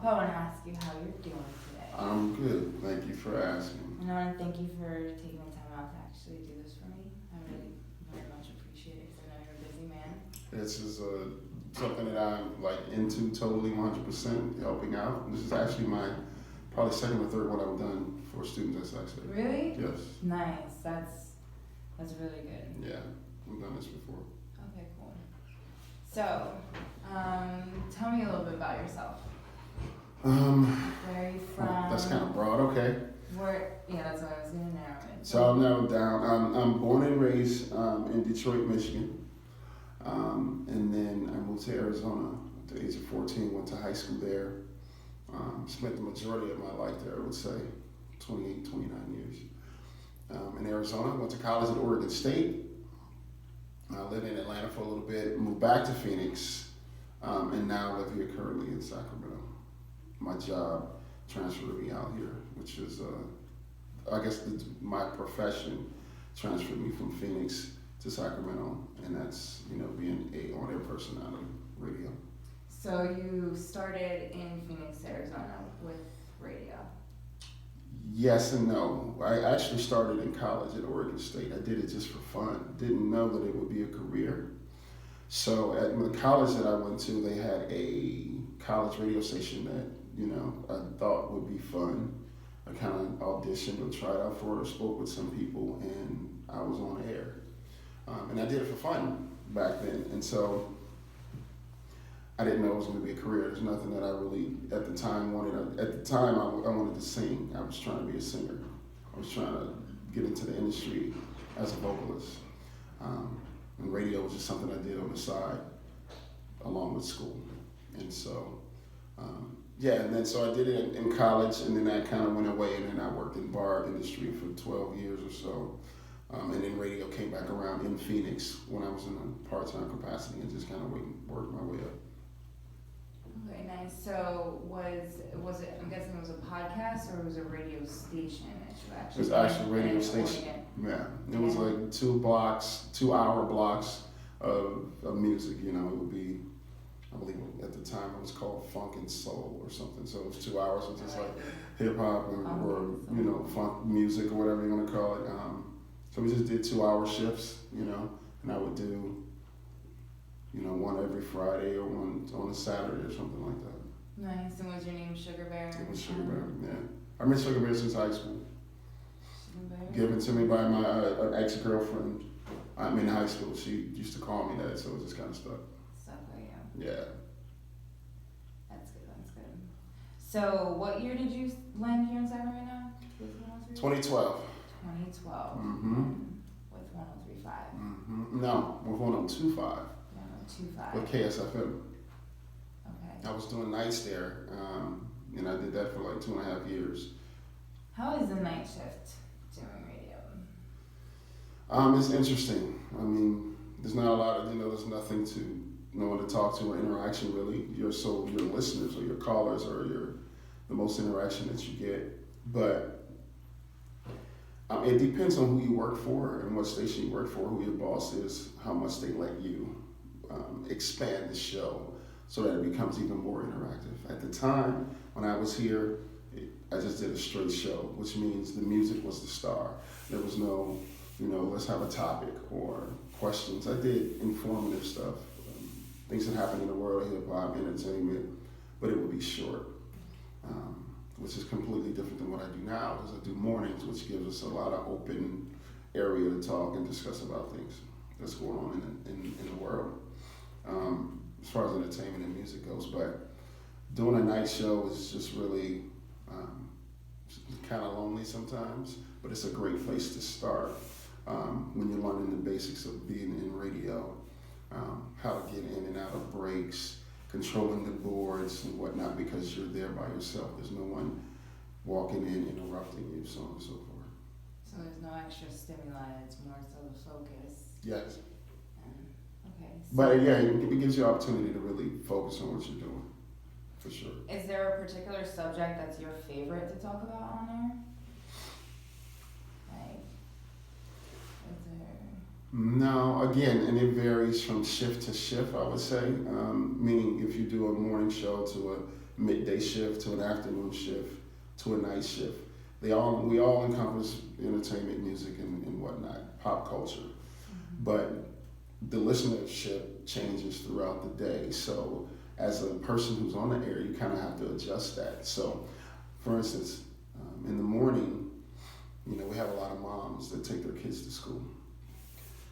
I want to ask you how you're doing today. I'm good. Thank you for asking. And I want to thank you for taking the time out to actually do this for me. I really very much appreciate it because I know you're a busy man. This is something that I'm like into totally 100% helping out. This is actually my probably second or third one I've done for students at Saxon. Really? Yes. Nice. That's really good. Yeah, I've done this before. Okay, cool. So, tell me a little bit about yourself. Where are you from? That's kind of broad. Okay. Yeah, that's what I was gonna narrow it. So I'll narrow it down. I'm born and raised in Detroit, Michigan, and then I moved to Arizona at the age of 14. Went to high school there. Spent the majority of my life there. I would say 28, 29 years. In Arizona, went to college at Oregon State. I lived in Atlanta for a little bit. Moved back to Phoenix, and now live here currently in Sacramento. My job transferred me out here, which is, I guess my profession transferred me from Phoenix to Sacramento, and that's, being a on-air personality, radio. So you started in Phoenix, Arizona with radio. Yes and no. I actually started in college at Oregon State. I did it just for fun. Didn't know that it would be a career. So at the college that I went to, they had a college radio station that, I thought would be fun. I kind of auditioned or tried out for it, spoke with some people, and I was on air. And I did it for fun back then. And so I didn't know it was going to be a career. There's nothing that I really, at the time, wanted. At the time, I wanted to sing. I was trying to be a singer. I was trying to get into the industry as a vocalist. And radio was just something I did on the side along with school. And so, and then so I did it in college, and then that kind of went away, and then I worked in the bar industry for 12 years or so. And then radio came back around in Phoenix when I was in a part-time capacity and just kind of worked my way up. Okay, nice. So was it, I'm guessing it was a podcast or it was a radio station that you actually... It was actually a radio station. Yeah. It was like 2-hour blocks of music, It would be, I believe at the time it was called Funk and Soul or something. So it was 2 hours of just like hip hop or funk music or whatever you want to call it. So we just did 2-hour shifts, and I would do, one every Friday or one on a Saturday or something like that. Nice. And was your name Sugar Bear? It was Sugar Bear, yeah. I've been Sugar Bear since high school. Sugar Bear? Given to me by my ex-girlfriend. I'm in high school. She used to call me that, so it just kind of stuck. Stuck with you. Yeah. That's good. So what year did you land here in Sacramento? 2012. 2012. Mm-hmm. With 103.5. Mm-hmm. No, with 102.5. 102.5. With KSFM. Okay. I was doing nights there, and I did that for like 2.5 years. How is the night shift doing radio? It's interesting. I mean, there's not a lot of, there's nothing to, no one to talk to or interaction really. Your listeners or your callers are the most interaction that you get. But it depends on who you work for and what station you work for, who your boss is, how much they let you expand the show so that it becomes even more interactive. At the time when I was here, I just did a straight show, which means the music was the star. There was no, let's have a topic or questions. I did informative stuff, things that happen in the world of hip hop, entertainment, but it would be short, which is completely different than what I do now, because I do mornings, which gives us a lot of open area to talk and discuss about things that's going on in the world, as far as entertainment and music goes. But doing a night show is just really kind of lonely sometimes, but it's a great place to start when you're learning the basics of being in radio, how to get in and out of breaks, controlling the boards and whatnot, because you're there by yourself. There's no one walking in, interrupting you, so on and so forth. So there's no extra stimuli, it's more so the focus. Yes. Okay. So But yeah, it gives you an opportunity to really focus on what you're doing, for sure. is there a particular subject that's your favorite to talk about on there? Like, is there... No, again, and it varies from shift to shift, I would say. Meaning if you do a morning show to midday shift to an afternoon shift to a night shift. We all encompass entertainment, music, and whatnot, pop culture. But the listenership changes throughout the day. So as a person who's on the air, you kind of have to adjust that. So, for instance, in the morning, we have a lot of moms that take their kids to school.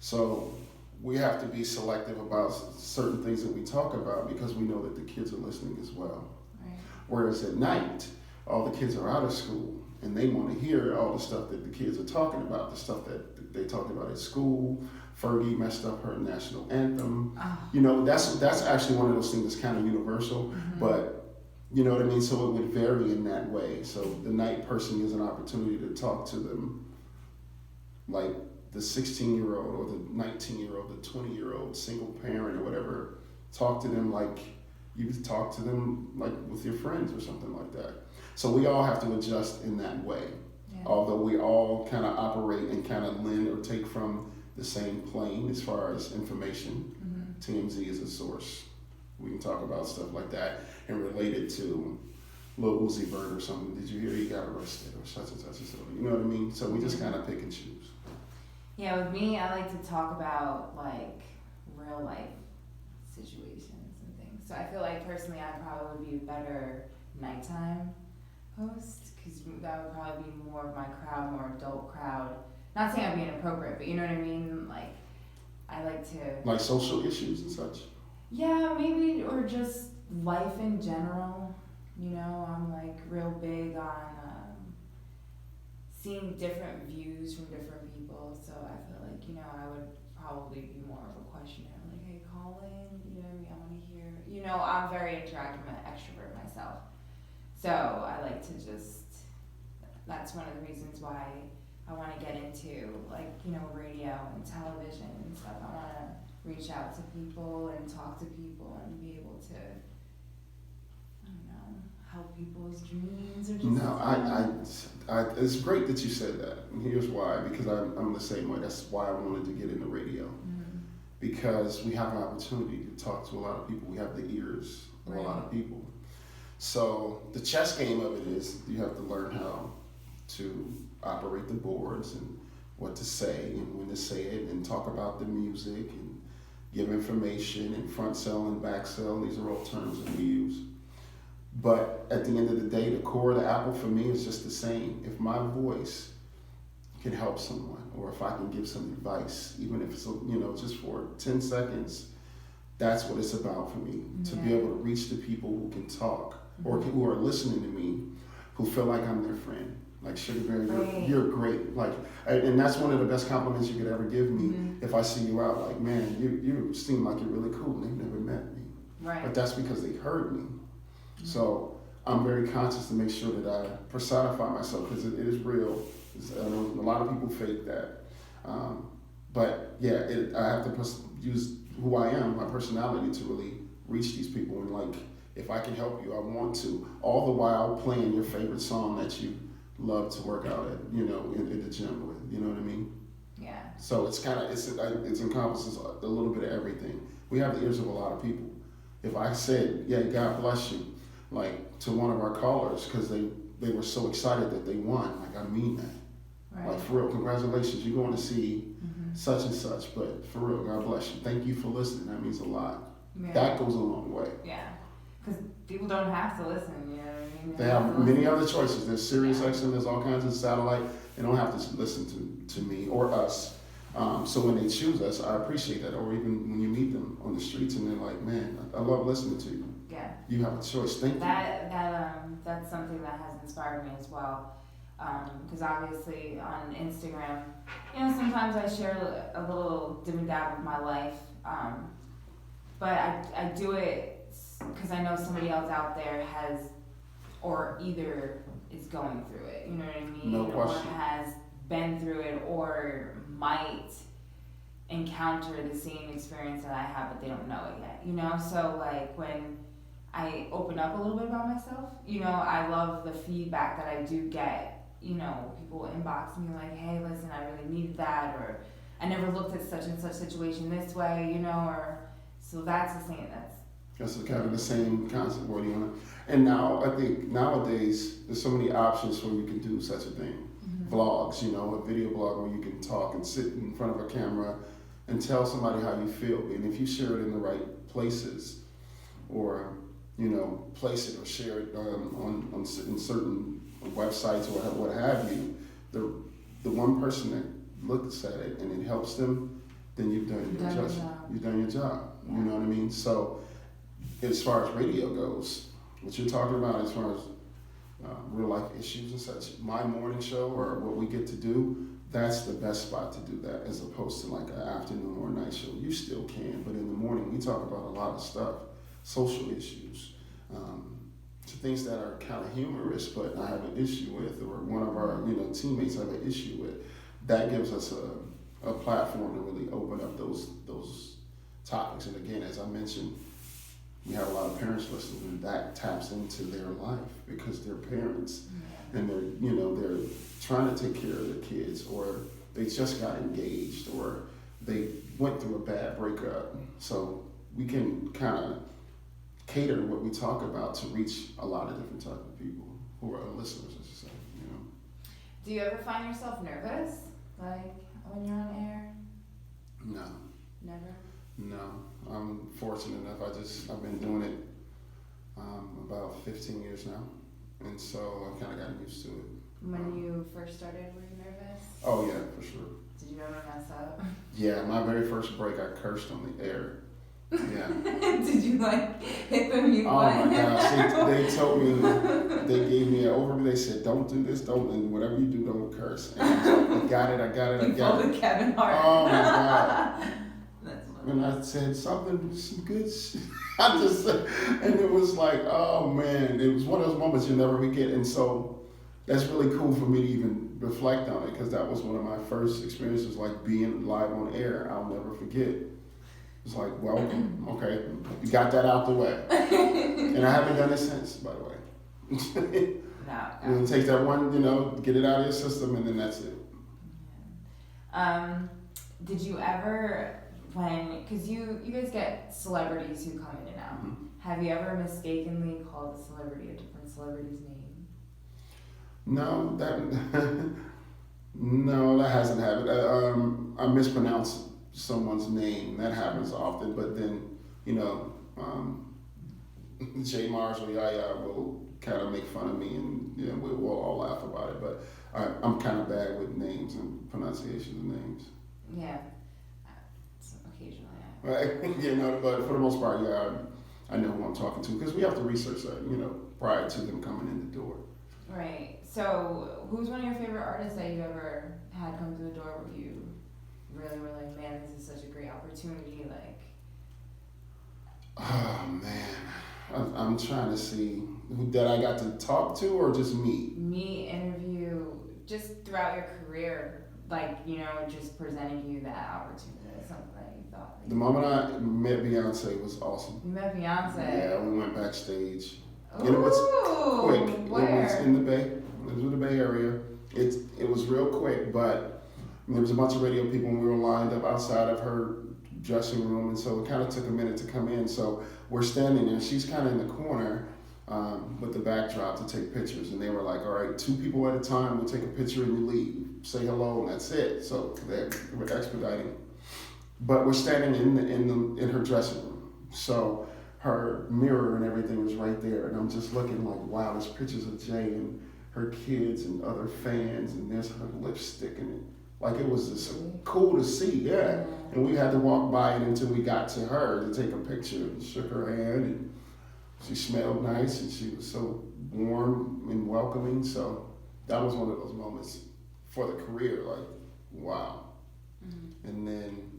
So we have to be selective about certain things that we talk about because we know that the kids are listening as well. Right. Whereas at night, all the kids are out of school and they want to hear all the stuff that the kids are talking about, the stuff that they talked about at school. Fergie messed up her national anthem. Oh. That's actually one of those things that's kind of universal, but you know what I mean? So it would vary in that way. So the night person gives an opportunity to talk to them like the 16-year-old or the 19-year-old, the 20-year-old, single parent or whatever. Talk to them like you would talk to them like with your friends or something like that. So we all have to adjust in that way. Yeah. Although we all kind of operate and kind of lend or take from the same plane as far as information. TMZ is a source. We can talk about stuff like that and relate it to Lil Uzi Vert or something. Did you hear he got arrested or such and such and such? You know what I mean? So we just kind of pick and choose. Yeah, with me, I like to talk about like real life situations and things. So I feel like personally, I probably would be a better nighttime host because that would probably be more of my crowd, more adult crowd. Not saying I'd be inappropriate, but you know what I mean? Like, I like to... Like social issues and such? Yeah, maybe, or just life in general. I'm like real big on seeing different views from different people. So I feel like, I would probably be more of a questioner. Like, hey, call in, I want to hear... I'm very interactive, I'm an extrovert myself. So I like to just... That's one of the reasons why I want to get into radio and television and stuff. I want to reach out to people and talk to people and be able to, I don't know, help people's dreams or just... No, it's great that you said that. And here's why, because I'm the same way. That's why I wanted to get into radio. Because we have an opportunity to talk to a lot of people. We have the ears of a lot of people. So the chess game of it is you have to learn how to operate the boards and what to say and when to say it and talk about the music and give information and front sell and back sell. These are all terms that we use. But at the end of the day, the core of the apple for me is just the same. If my voice can help someone or if I can give some advice, even if it's, just for 10 seconds, that's what it's about for me. To be able to reach the people who can talk or who are listening to me, who feel like I'm their friend. Like, Sugarberry, you're great. Like, and that's one of the best compliments you could ever give me. If I see you out, like, man, you seem like you're really cool. They've never met me. Right. But that's because they heard me. So I'm very conscious to make sure that I personify myself because it is real. I know a lot of people fake that. But yeah, I have to use who I am, my personality, to really reach these people. And like, if I can help you, I want to. All the while playing your favorite song that you love to work out at, in the gym with. You know what I mean? Yeah. So it's it encompasses a little bit of everything. We have the ears of a lot of people. If I said, yeah, God bless you, like to one of our callers, because they were so excited that they won, like I mean that. Right. Like for real, congratulations, you're going to see such and such, but for real, God bless you. Thank you for listening, that means a lot. Yeah. That goes a long way. Yeah, because people don't have to listen, you know what I mean? They have many other choices. There's Sirius XM, there's all kinds of satellite. They don't have to listen to me or us. So when they choose us, I appreciate that. Or even when you meet them on the streets and they're like, man, I love listening to you. Yeah. You have a choice. Thank you. That's something that has inspired me as well. Because obviously on Instagram, sometimes I share a little dim and dab of my life. But I do it because I know somebody else out there has, or either is going through it, you know what I mean? No question. Or has been through it or might encounter the same experience that I have, but they don't know it yet, So like when I open up a little bit about myself, I love the feedback that I do get. People inbox me like, hey, listen, I really needed that, or I never looked at such and such situation this way, or so that's the thing. That's kind of the same concept. What do you want? And now I think nowadays there's so many options where you can do such a thing. Mm-hmm. Vlogs, a video blog where you can talk and sit in front of a camera and tell somebody how you feel. And if you share it in the right places, or place it or share it in certain websites or what have you, the one person that looks at it and it helps them, then you've done your job. You've done your job. Yeah. You know what I mean? So as far as radio goes, what you're talking about as far as real life issues and such, my morning show or what we get to do, that's the best spot to do that, as opposed to like an afternoon or night show. You still can, but in the morning we talk about a lot of stuff, social issues, to things that are kind of humorous, but I have an issue with, or one of our teammates have an issue with. That gives us a platform to really open up those topics. And again, as I mentioned, we have a lot of parents listening, and that taps into their life because they're parents, and they're trying to take care of their kids, or they just got engaged, or they went through a bad breakup. So we can kind of cater what we talk about to reach a lot of different types of people who are listeners, I should say. Do you ever find yourself nervous, like when you're on air? No. Never? No. I'm fortunate enough. I've been doing it about 15 years now, and so I've kind of gotten used to it. When you first started, were you nervous? Oh yeah, for sure. Did you ever mess up? Yeah, my very first break, I cursed on the air. Yeah. Did you hit the mute button? Oh my gosh, they told me, they gave me an overview. They said, don't do this, and whatever you do, don't curse. And I was like, I got it. You pulled a Kevin Hart. Oh my God. That's funny. And I said some good shit. And it was like, oh man, it was one of those moments you'll never forget. And so that's really cool for me to even reflect on it, because that was one of my first experiences, like being live on air. I'll never forget. It's like, well, okay, you got that out the way. And I haven't done it since, by the way. No. Take that one, get it out of your system, and then that's it. Yeah. Did you ever, because you guys get celebrities who come in and out, have you ever mistakenly called a celebrity a different celebrity's name? No, that hasn't happened. I mispronounced someone's name. That happens often, but then Jay Mars or Yaya will kind of make fun of me, and we'll all laugh about it. But I'm kind of bad with names and pronunciation of names. Yeah, occasionally. Right. But for the most part, yeah, I know who I'm talking to, because we have to research that, prior to them coming in the door. Right. So, who's one of your favorite artists that you ever had come through the door where you really were like, man, this is such a great opportunity, Oh man, I'm trying to see that I got to talk to, or just meet. Interview, just throughout your career, just presenting you that opportunity, something that you thought. The moment I met Beyonce was awesome. You met Beyonce. Yeah, we went backstage. Ooh, And it was quick. Where? It was in the Bay. It was in the Bay Area. It was real quick, but there was a bunch of radio people, and we were lined up outside of her dressing room, and so it kind of took a minute to come in. So we're standing there. She's kind of in the corner with the backdrop to take pictures, and they were like, all right, 2 people at a time, we'll take a picture and you leave. Say hello, and that's it. So they were expediting. But we're standing in her dressing room. So her mirror and everything was right there, and I'm just looking like, wow, there's pictures of Jay and her kids and other fans, and there's her lipstick in it. Like, it was just cool to see, yeah. And we had to walk by it until we got to her to take a picture, and shook her hand, and she smelled nice, and she was so warm and welcoming. So that was one of those moments for the career, like, wow. Mm-hmm. And then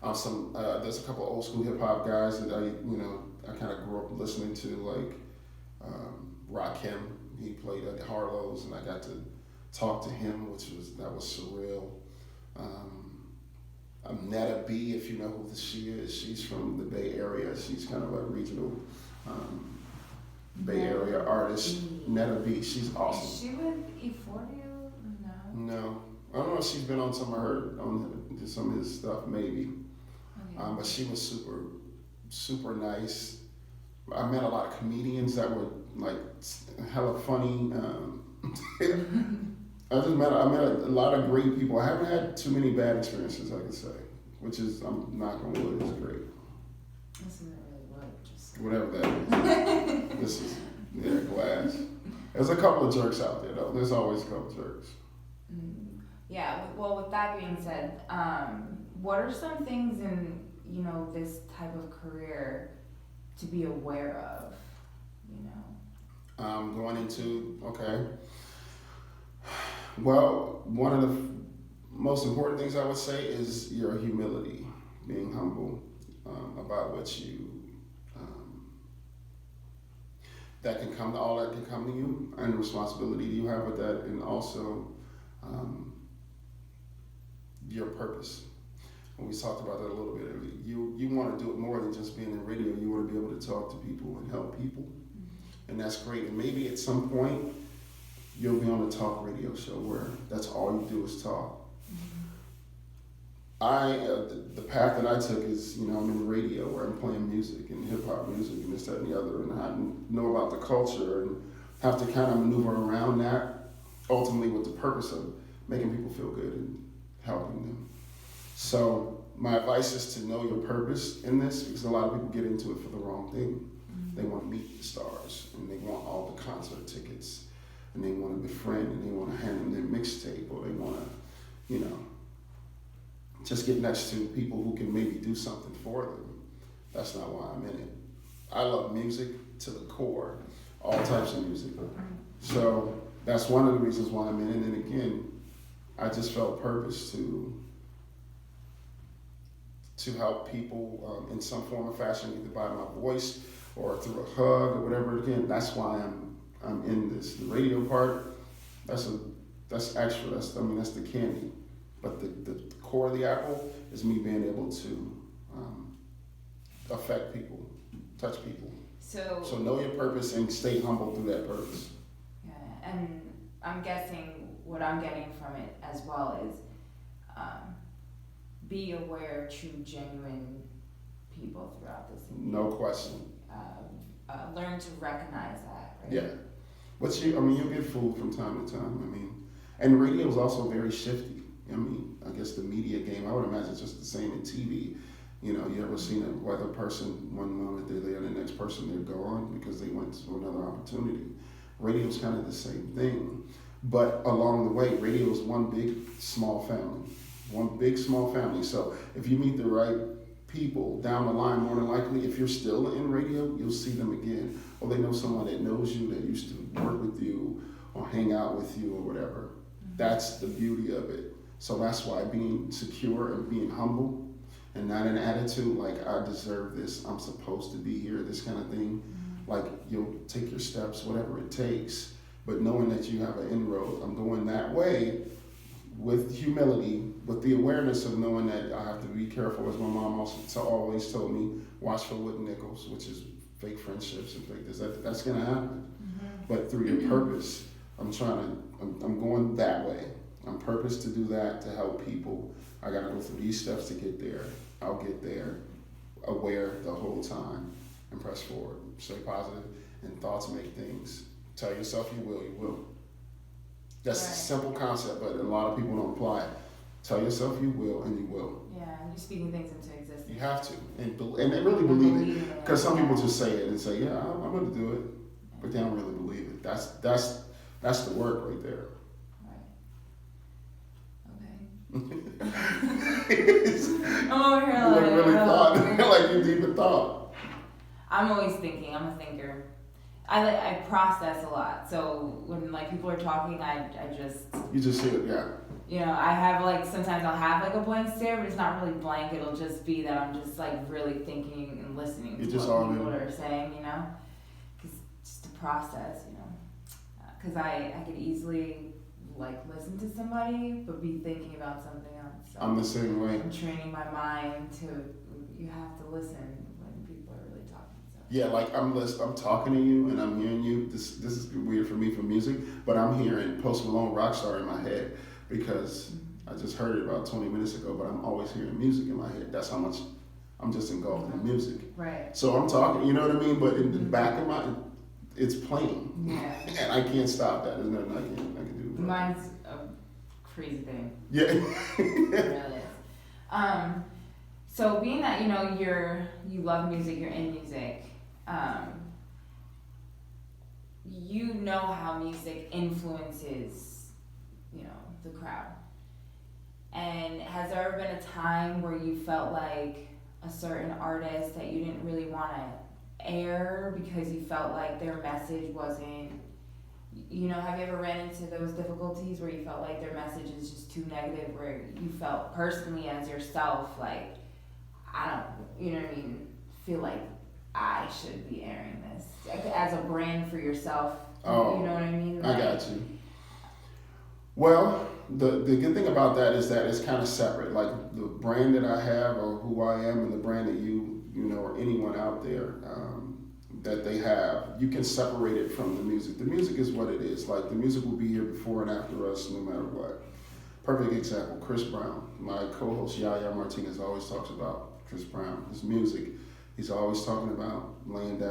there's a couple old school hip hop guys that I kind of grew up listening to, like Rakim. He played at Harlow's, and I got to talk to him, that was surreal. Netta B, if you know who she is, she's from the Bay Area. She's kind of a regional Bay Area artist. Netta B, she's awesome. Is she with E40? No. I don't know if she's been on some of his stuff, maybe. Okay. But she was super super nice. I met a lot of comedians that were like hella funny. I met a lot of great people. I haven't had too many bad experiences, I can say, which is, I'm not gonna wood, is great. This isn't really wood, just. Whatever that is. This is, yeah, glass. There's a couple of jerks out there though. There's always a couple of jerks. Yeah. Well, with that being said, what are some things in this type of career to be aware of? You know. Going into, okay. Well, one of the most important things I would say is your humility, being humble about what you, that can come to all that can come to you, and the responsibility you have with that, and also your purpose. And we talked about that a little bit earlier. You want to do it more than just being in radio. You want to be able to talk to people and help people, and that's great. And maybe at some point you'll be on a talk radio show where that's all you do is talk. The path that I took is, I'm in radio where I'm playing music and hip hop music and this, that, and the other, and I know about the culture and have to kind of maneuver around that, ultimately with the purpose of making people feel good and helping them. So my advice is to know your purpose in this, because a lot of people get into it for the wrong thing. They want to meet the stars and they want all the concert tickets and they want to befriend and they want to hand them their mixtape, or they want to, just get next to people who can maybe do something for them. That's not why I'm in it. I love music to the core, all types of music. So that's one of the reasons why I'm in it. And then again, I just felt purpose to help people in some form or fashion, either by my voice or through a hug or whatever. Again, that's why I'm in this. The radio part, that's extra. That's the candy. But the core of the apple is me being able to affect people, touch people. So know your purpose and stay humble through that purpose. Yeah, and I'm guessing what I'm getting from it as well is be aware of true, genuine people throughout this. No question. Learn to recognize that, right? Yeah. But you'll get fooled from time to time. And radio is also very shifty. I guess the media game, I would imagine it's just the same in TV. You ever seen a weather person, one moment they're there, the next person they're gone because they went to another opportunity. Radio's kind of the same thing. But along the way, radio is one big, small family. One big, small family. So if you meet the right people down the line, more than likely, if you're still in radio, you'll see them again. Or they know someone that knows you, that used to work with you or hang out with you or whatever. That's the beauty of it. So that's why being secure and being humble and not an attitude like I deserve this, I'm supposed to be here, this kind of thing. Like you'll take your steps, whatever it takes, but knowing that you have an inroad. I'm going that way with humility, with the awareness of knowing that I have to be careful, as my mom also always told me, watch for wooden nickels, which is fake friendships and fake this. That's gonna happen. But through your purpose, I'm going that way. I'm purposed to do that, to help people. I gotta go through these steps to get there. I'll get there, aware the whole time, and press forward. Stay positive, and thoughts make things. Tell yourself you will, you will. That's a simple concept, but a lot of people don't apply it. Tell yourself you will, and you will. Yeah, and you're speaking things into existence. You have to, and really believe it. Because some people just say it and say, yeah, I'm gonna do it, but they don't really believe it. That's the work right there. I'm over here you look really thought, like you deep in thought. I'm always thinking. I'm a thinker. I process a lot. So when people are talking, I just. You just see it, yeah. I have sometimes I'll have a blank stare, but it's not really blank. It'll just be that I'm just really thinking and listening to what people are saying. Because just to process, because I could easily. Listen to somebody, but be thinking about something else. So I'm the same way. I'm training my mind to, you have to listen when people are really talking. So. Yeah, I'm talking to you and I'm hearing you. This is weird for me for music, but I'm hearing Post Malone Rockstar in my head because I just heard it about 20 minutes ago, but I'm always hearing music in my head. That's how much I'm just engulfed in the music. Right. So I'm talking, you know what I mean? But in the back of my, it's playing. Yeah. And I can't stop that. There's nothing I can do. Mine's a crazy thing. Yeah. It really is. So being that, you know, you love music, you're in music, you know how music influences, you know, the crowd. And has there ever been a time where you felt like a certain artist that you didn't really want to air because you felt like their message wasn't, you know, have you ever ran into those difficulties where you felt like their message is just too negative, where you felt personally as yourself like, I don't, you know what I mean, feel like I should be airing this as a brand for yourself? Oh, you know what I mean? I got you. Well, the good thing about that is that it's kind of separate. Like the brand that I have, or who I am, and the brand that you know, or anyone out there that they have, you can separate it from the music. The music is what it is. Like the music will be here before and after us, no matter what. Perfect example: Chris Brown. My co-host Yaya Martinez always talks about Chris Brown, his music. He's always talking about laying down